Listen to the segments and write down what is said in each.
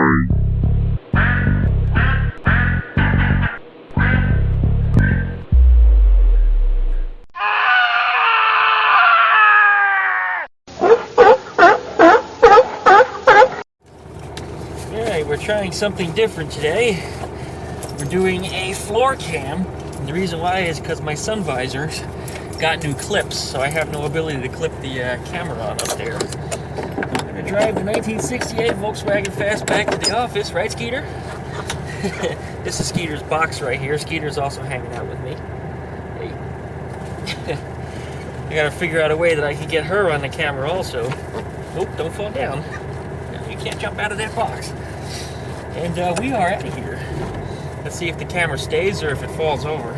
Alright, we're trying something different today. We're doing a floor cam. And the reason why is because my sun visors got new clips, so I have no ability to clip the camera on up there. I'm going to drive the 1968 Volkswagen Fastback to the office, right, Skeeter? This is Skeeter's box right here. Skeeter's also hanging out with me. Hey. I gotta figure out a way that I can get her on the camera also. Oh, don't fall down. You can't jump out of that box. And we are out of here. Let's see if the camera stays or if it falls over.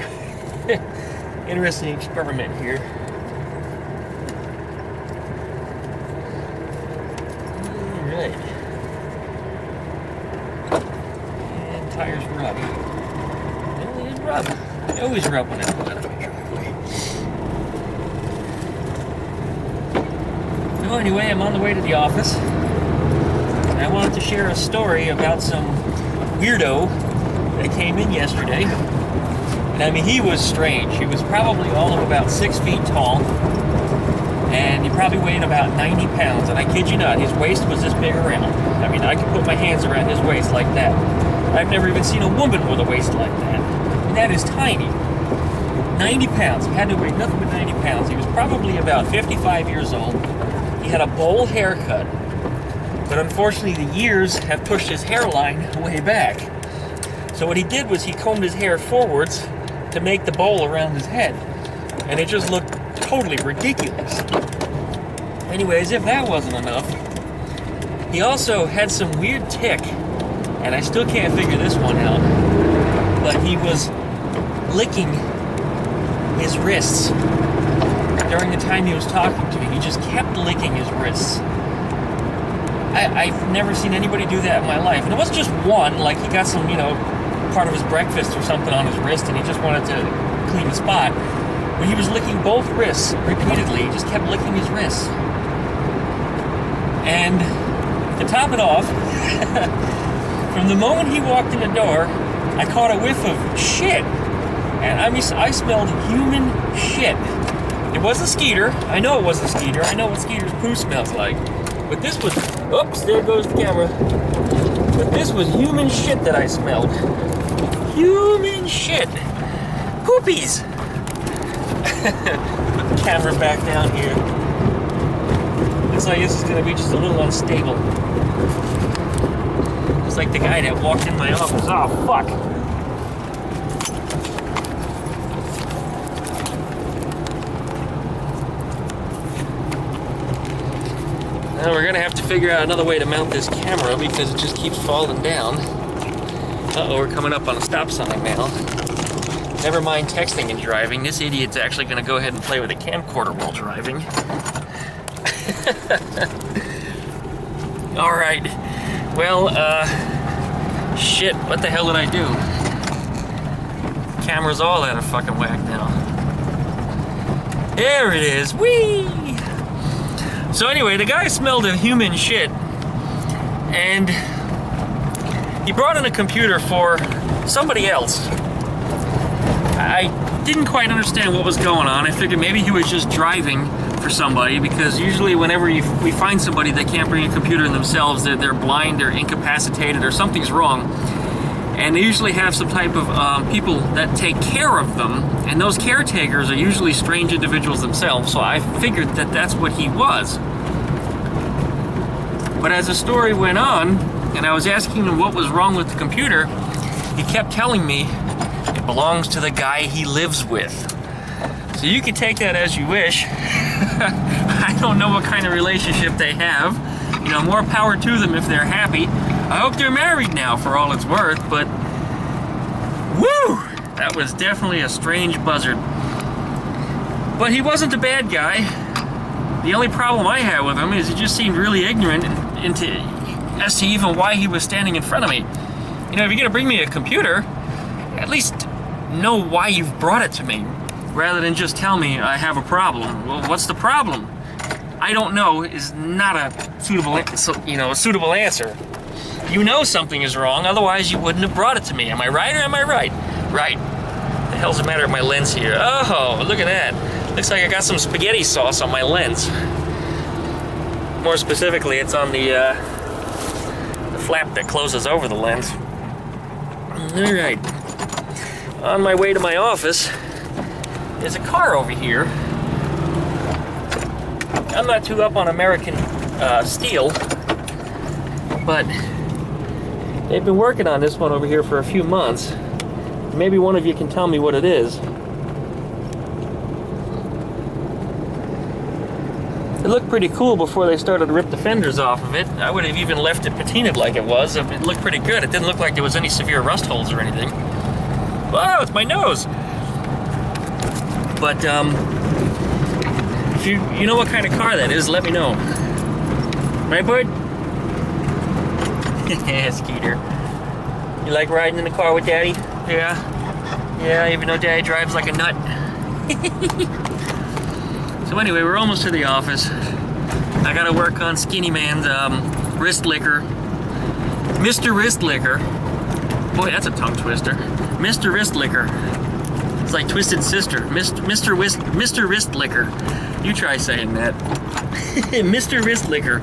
Interesting experiment here. Alright. And tires rub. No, they didn't rub. They always rub when I pull out of my driveway. So anyway, I'm on the way to the office. And I wanted to share a story about some weirdo that came in yesterday. And I mean, he was strange. He was probably all of about 6 feet tall. And he probably weighed about 90 pounds. And I kid you not, his waist was this big around. I mean, I could put my hands around his waist like that. I've never even seen a woman with a waist like that. I mean, that is tiny. 90 pounds. He had to weigh nothing but 90 pounds. He was probably about 55 years old. He had a bowl haircut. But unfortunately, the years have pushed his hairline way back. So what he did was he combed his hair forwards to make the bowl around his head. And it just looked totally ridiculous. Anyways, if that wasn't enough, he also had some weird tic, and I still can't figure this one out, but he was licking his wrists during the time he was talking to me. He just kept licking his wrists. I've never seen anybody do that in my life. And it wasn't just one, like he got some, part of his breakfast or something on his wrist and he just wanted to clean the spot. But he was licking both wrists repeatedly. He just kept licking his wrists. And to top it off, from the moment he walked in the door, I caught a whiff of shit. And I smelled human shit. It wasn't Skeeter. I know it wasn't Skeeter. I know what Skeeter's poo smells like. But this was, oops, there goes the camera. But this was human shit that I smelled. Human shit. Poopies. Put the camera back down here. Looks like this is gonna be just a little unstable. Just like the guy that walked in my office. Oh, fuck. Now we're gonna have to figure out another way to mount this camera because it just keeps falling down. Uh-oh, we're coming up on a stop sign now. Never mind texting and driving. This idiot's actually gonna go ahead and play with a camcorder while driving. All right. Well, shit, what the hell did I do? Camera's all out of fucking whack now. There it is, whee! So anyway, the guy smelled of human shit, and he brought in a computer for somebody else. I didn't quite understand what was going on. I figured maybe he was just driving for somebody, because usually whenever we find somebody that can't bring a computer in themselves, they're blind, they're incapacitated, or something's wrong. And they usually have some type of people that take care of them, and those caretakers are usually strange individuals themselves, so I figured that that's what he was. But as the story went on, and I was asking him what was wrong with the computer, he kept telling me it belongs to the guy he lives with. So you can take that as you wish. I don't know what kind of relationship they have. More power to them if they're happy. I hope they're married now, for all it's worth, but woo! That was definitely a strange buzzard. But he wasn't a bad guy. The only problem I had with him is he just seemed really ignorant as to even why he was standing in front of me. If you're gonna bring me a computer, at least know why you've brought it to me, rather than just tell me I have a problem. Well, what's the problem? I don't know is not a suitable answer. You know something is wrong, otherwise you wouldn't have brought it to me. Am I right or am I right? Right. The hell's the matter with my lens here? Oh, look at that. Looks like I got some spaghetti sauce on my lens. More specifically, it's on the flap that closes over the lens. All right. On my way to my office, there's a car over here. I'm not too up on American steel, but they've been working on this one over here for a few months. Maybe one of you can tell me what it is. It looked pretty cool before they started to rip the fenders off of it. I would have even left it patinaed like it was. It looked pretty good. It didn't look like there was any severe rust holes or anything. Wow, it's my nose! But, if you know what kind of car that is, let me know. Right, bud? Yeah, Skeeter. You like riding in the car with Daddy? Yeah? Yeah, even though Daddy drives like a nut. So anyway, we're almost to the office. I gotta work on Skinny Man's wrist licker. Mr. Wrist Licker. Boy, that's a tongue twister. Mr. Wrist Licker. It's like Twisted Sister. Mr. Wrist Licker. You try saying that. Mr. Wrist Licker.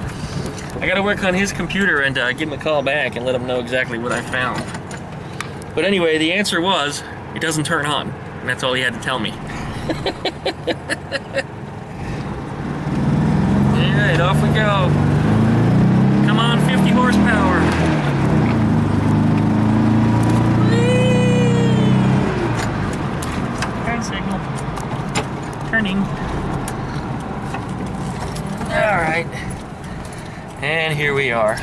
I gotta work on his computer and give him a call back and let him know exactly what I found. But anyway, the answer was, it doesn't turn on. And that's all he had to tell me. Alright, off we go. Come on, 50 horsepower. Turn signal. Turning. Alright. And here we are.